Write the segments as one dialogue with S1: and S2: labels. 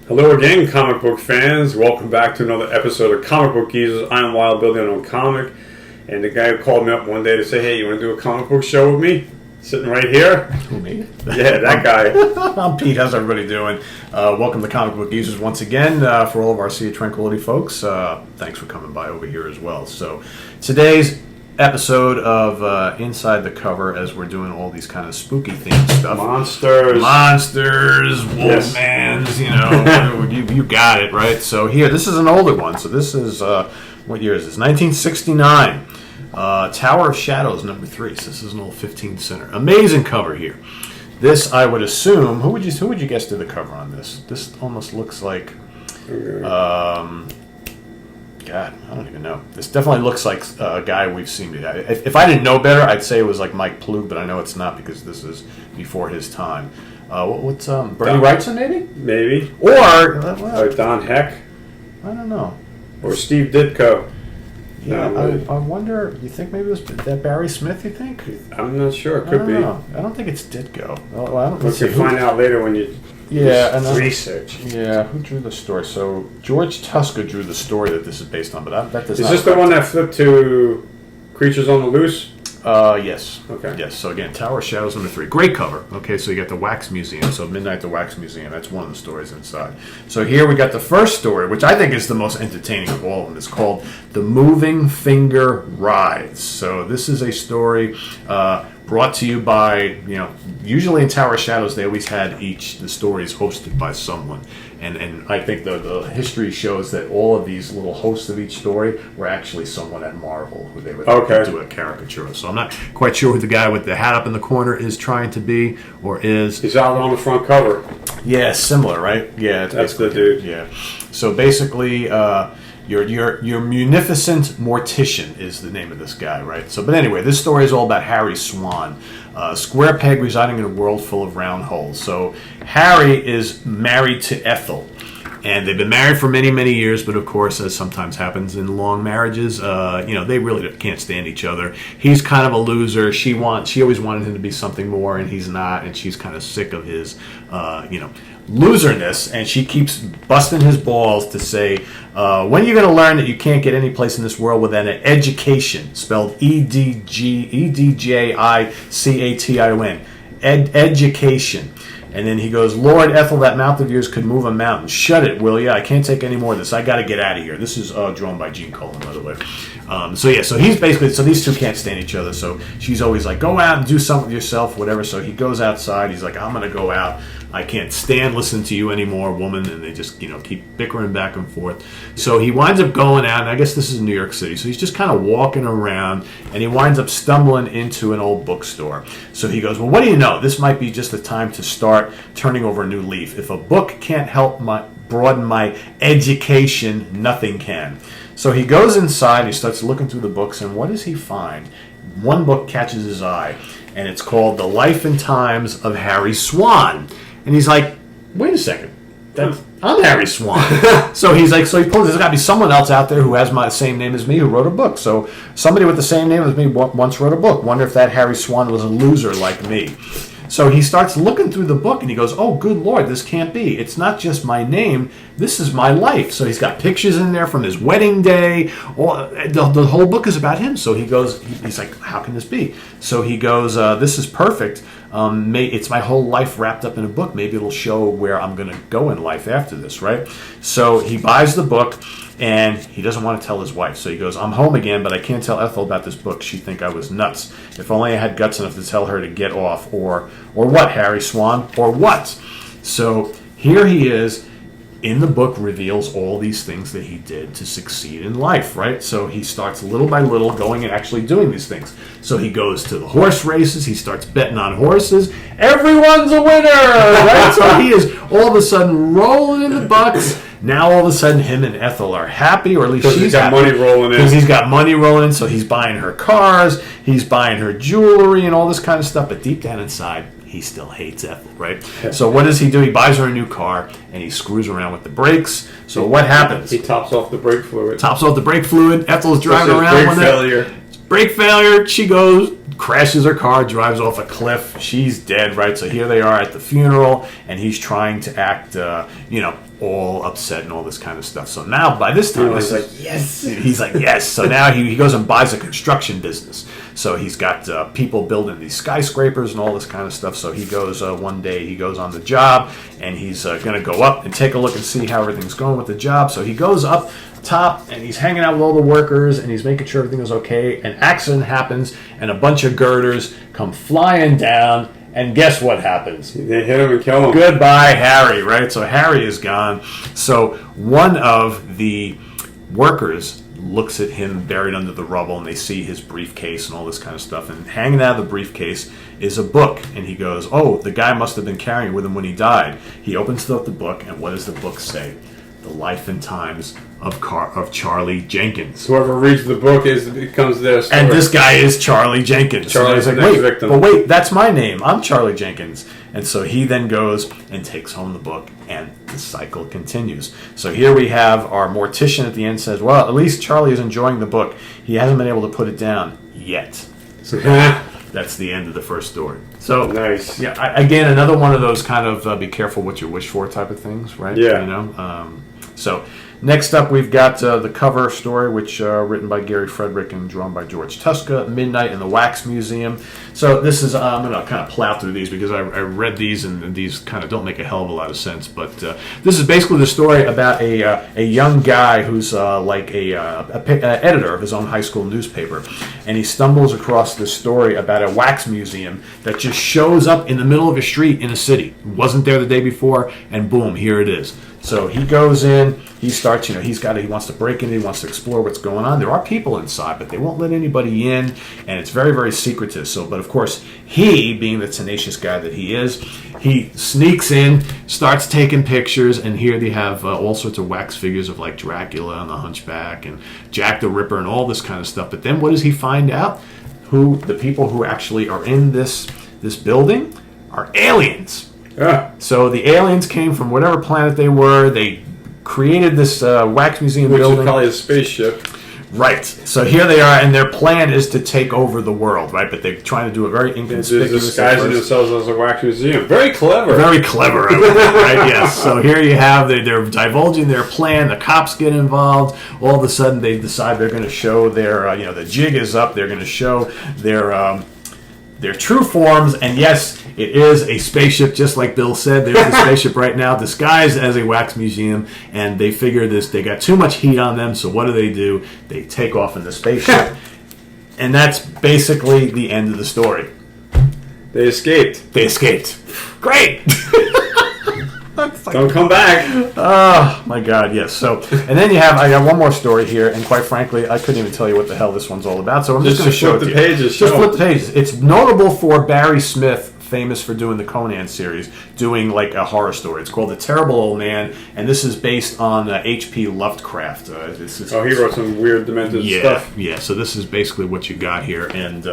S1: Hello again, comic book fans. Welcome back to another episode of Comic Book Geezers. I am Wild Bill, the Unknown Comic. And the guy who called me up one day to say, hey, you want to do a comic book show with me? Sitting right here.
S2: Who, me?
S1: Yeah, that guy.
S2: I'm Pete. How's everybody doing? Welcome to Comic Book Geezers once again. For all of our Sea of Tranquility folks, thanks for coming by over here as well. So today's episode of Inside the Cover, as we're doing all these kind of spooky themed stuff.
S1: Monsters,
S2: Wolfmans, you know, you got it, right? So here, this is an older one. So this is, what year is this? 1969. Tower of Shadows, number 3. So this is an old 15 center. Amazing cover here. This, I would assume, who would you guess did the cover on this? This almost looks like, God, I don't even know. This definitely looks like a guy we've seen. If I didn't know better, I'd say it was like Mike Plug, but I know it's not because this is before his time. What's Bernie Wrightson, maybe?
S1: Maybe.
S2: Or
S1: Don Heck.
S2: I don't know.
S1: Or Steve Ditko.
S2: Yeah, I wonder. You think maybe it was that Barry Smith? You think?
S1: I'm not sure. It could be.
S2: I don't think it's Ditko. Well, I don't.
S1: We can find out later when you. Research.
S2: Yeah, who drew the story? So George Tusker drew the story that this is based on, but I bet this
S1: is this the one that flipped to Creatures on the Loose?
S2: Yes.
S1: Okay.
S2: Yes. So again, Tower of Shadows number 3, great cover. Okay, so you got the Wax Museum. So Midnight at the Wax Museum. That's one of the stories inside. So here we got the first story, which I think is the most entertaining of all of them. It's called "The Moving Finger Rides." So this is a story brought to you by, usually in Tower of Shadows, they always had the stories hosted by someone. And I think the history shows that all of these little hosts of each story were actually someone at Marvel who they would do a caricature of. So I'm not quite sure who the guy with the hat up in the corner is trying to be or is.
S1: He's out on the front cover.
S2: Yeah, similar, right? Yeah,
S1: that's the dude.
S2: Yeah. So basically, Your Munificent Mortician is the name of this guy, right? So, but anyway, this story is all about Harry Swan, a square peg residing in a world full of round holes. So Harry is married to Ethel, and they've been married for many, many years. But of course, as sometimes happens in long marriages, they really can't stand each other. He's kind of a loser. She always wanted him to be something more, and he's not. And she's kind of sick of his, loserness, and she keeps busting his balls to say, when are you going to learn that you can't get any place in this world without an education, spelled Edjaication, education. And then he goes, Lord Ethel, that mouth of yours could move a mountain. Shut it, will ya? I can't take any more of this. I got to get out of here. This is drawn by Gene Colan, by the way. So he's basically, so these two can't stand each other. So she's always like, go out and do something with yourself, whatever. So he goes outside. He's like, I'm going to go out. I can't stand listening to you anymore, woman. And they just, keep bickering back and forth. So he winds up going out, and I guess this is New York City. So he's just kind of walking around, and he winds up stumbling into an old bookstore. So he goes, well, what do you know? This might be just the time to start turning over a new leaf. If a book can't help broaden my education, nothing can. So he goes inside, he starts looking through the books, and what does he find? One book catches his eye, and it's called The Life and Times of Harry Swan. And he's like, wait a second, I'm Harry Swan. So he pulls, there's got to be someone else out there who has my same name as me who wrote a book. So somebody with the same name as me once wrote a book. Wonder if that Harry Swan was a loser like me. So he starts looking through the book, and he goes, oh, good Lord, this can't be. It's not just my name. This is my life. So he's got pictures in there from his wedding day. The whole book is about him. So he goes, he's like, how can this be? So he goes, this is perfect. It's my whole life wrapped up in a book. Maybe it'll show where I'm going to go in life after this, right? So he buys the book, and he doesn't want to tell his wife. So he goes, I'm home again, but I can't tell Ethel about this book. She'd think I was nuts. If only I had guts enough to tell her to get off. Or what, Harry Swan? Or what? So here he is. In the book reveals all these things that he did to succeed in life, right? So he starts little by little going and actually doing these things. So he goes to the horse races. He starts betting on horses. Everyone's a winner, right? So he is all of a sudden rolling in the bucks. Now all of a sudden him and Ethel are happy, or at least she's got
S1: money rolling in.
S2: Because he's got money rolling in, so he's buying her cars, he's buying her jewelry and all this kind of stuff. But deep down inside, he still hates Ethel, right? So what does he do? He buys her a new car, and he screws around with the brakes. So what happens?
S1: He tops off the brake fluid.
S2: Ethel's driving around with it. Brake failure. She goes, crashes her car, drives off a cliff. She's dead, right? So here they are at the funeral, and he's trying to act, all upset and all this kind of stuff. So now, by this time,
S1: He's like, yes.
S2: He's like, yes. So now he goes and buys a construction business. So he's got people building these skyscrapers and all this kind of stuff. So he goes one day, he goes on the job, and he's going to go up and take a look and see how everything's going with the job. So he goes up top, and he's hanging out with all the workers, and he's making sure everything is okay. An accident happens, and a bunch of girders come flying down. And guess what happens?
S1: They hit him and kill him.
S2: Goodbye, Harry, right? So Harry is gone. So one of the workers looks at him buried under the rubble, and they see his briefcase and all this kind of stuff. And hanging out of the briefcase is a book. And he goes, oh, the guy must have been carrying it with him when he died. He opens up the book, and what does the book say? The Life and Times of Charlie Jenkins.
S1: Whoever reads the book becomes their story.
S2: And this guy is Charlie Jenkins.
S1: Charlie's
S2: so
S1: the next victim.
S2: But wait, that's my name. I'm Charlie Jenkins. And so he then goes and takes home the book, and the cycle continues. So here we have our mortician at the end says, well, at least Charlie is enjoying the book. He hasn't been able to put it down yet. So that's the end of the first story. So
S1: nice.
S2: Yeah, again, another one of those kind of be careful what you wish for type of things, right?
S1: Yeah.
S2: You know. So next up, we've got the cover story, which written by Gary Frederick and drawn by George Tuska, Midnight in the Wax Museum. So this is, I'm going to kind of plow through these because I read these, and these kind of don't make a hell of a lot of sense. But this is basically the story about a young guy who's like a editor of his own high school newspaper. And he stumbles across this story about a wax museum that just shows up in the middle of a street in a city. It wasn't there the day before, and boom, here it is. So he goes in, he starts, he wants to break in, he wants to explore what's going on. There are people inside, but they won't let anybody in, and it's very, very secretive. So, but of course, he, being the tenacious guy that he is, he sneaks in, starts taking pictures, and here they have all sorts of wax figures of like Dracula and the Hunchback and Jack the Ripper and all this kind of stuff. But then what does he find out? The people who actually are in this building are aliens.
S1: Yeah.
S2: So the aliens came from whatever planet they were. They created this wax museum building.
S1: Which is probably a spaceship.
S2: Right. So here they are, and their plan is to take over the world, right? But they're trying to do it very inconspicuous.
S1: They're disguising themselves as a wax museum. Very clever.
S2: Very clever, right? Yes. So here you have, they're divulging their plan. The cops get involved. All of a sudden, they decide they're going to show their, the jig is up. They're going to show their true forms, and yes, it is a spaceship, just like Bill said. There's a spaceship right now, disguised as a wax museum, and they figure they got too much heat on them, so what do? They take off in the spaceship, and that's basically the end of the story.
S1: They escaped.
S2: Great!
S1: Don't come back.
S2: Oh, my God, yes. So, and then I got one more story here, and quite frankly, I couldn't even tell you what the hell this one's all about, so I'm just going to show it to you. Just flip the pages. It's notable for Barry Smith, famous for doing the Conan series, doing like a horror story. It's called The Terrible Old Man, and this is based on H.P. Lovecraft.
S1: He wrote some weird, demented stuff.
S2: Yeah, so this is basically what you got here, and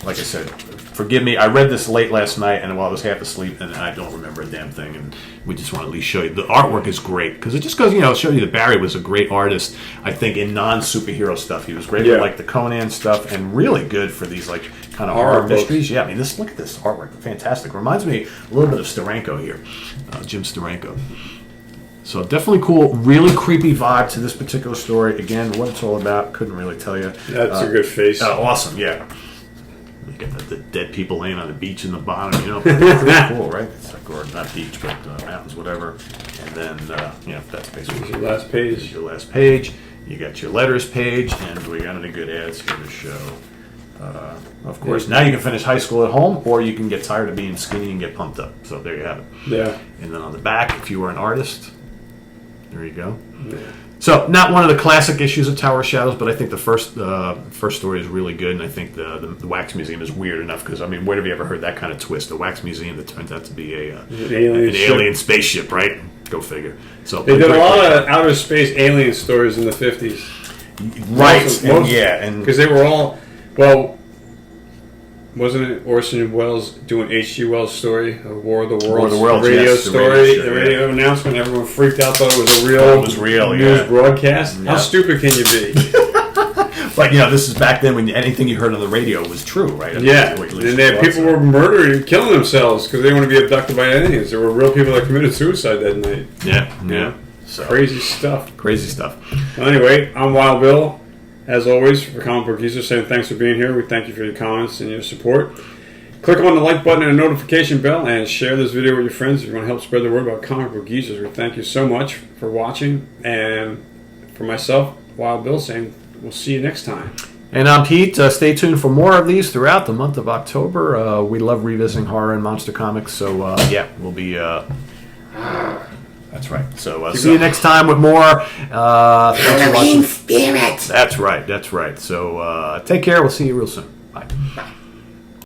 S2: like I said, forgive me, I read this late last night, and while I was half asleep, and I don't remember a damn thing, and we just want to at least show you. The artwork is great, because it just goes, show you that Barry was a great artist, I think, in non-superhero stuff. He was great for, like, the Conan stuff, and really good for these, like, kind of horror mysteries. Yeah, I mean, look at this artwork. Fantastic. Reminds me a little bit of Steranko here, Jim Steranko. So definitely cool, really creepy vibe to this particular story. Again, what it's all about, couldn't really tell you.
S1: That's a good face.
S2: Awesome, yeah. You get the dead people laying on the beach in the bottom, pretty cool, right? It's like, or not beach, but mountains, whatever. And then, that's basically
S1: your last page.
S2: Your last page. You got your letters page, and we got any good ads here to show. Of course, now you can finish high school at home, or you can get tired of being skinny and get pumped up. So there you have it.
S1: Yeah.
S2: And then on the back, if you were an artist, there you go. Yeah. So, not one of the classic issues of Tower of Shadows, but I think the first story is really good, and I think the Wax Museum is weird enough, because, I mean, where have you ever heard that kind of twist? A Wax Museum that turns out to be an alien spaceship, right? Go figure. So
S1: they did a lot of outer space alien stories in the 50s.
S2: Right,
S1: because they were all, wasn't it Orson Welles doing H.G. Wells' story, War of the Worlds, radio story, the radio announcement? Everyone freaked out, thought it was a real, news broadcast. How stupid can you be?
S2: Like, this is back then when anything you heard on the radio was true, right?
S1: Yeah, and people were murdering and killing themselves because they didn't want to be abducted by aliens. There were real people that committed suicide that night.
S2: Yeah. So,
S1: crazy stuff.
S2: Crazy stuff.
S1: Well, anyway, I'm Wild Bill. As always, for Comic Book Geezers, saying thanks for being here. We thank you for your comments and your support. Click on the like button and the notification bell and share this video with your friends if you want to help spread the word about Comic Book Geezers. We thank you so much for watching. And for myself, Wild Bill, saying we'll see you next time.
S2: And I'm Pete. Stay tuned for more of these throughout the month of October. We love revisiting horror and monster comics. So, we'll be... That's right. So, see you next time with more.
S3: Halloween spirit.
S2: That's right. So, take care. We'll see you real soon. Bye.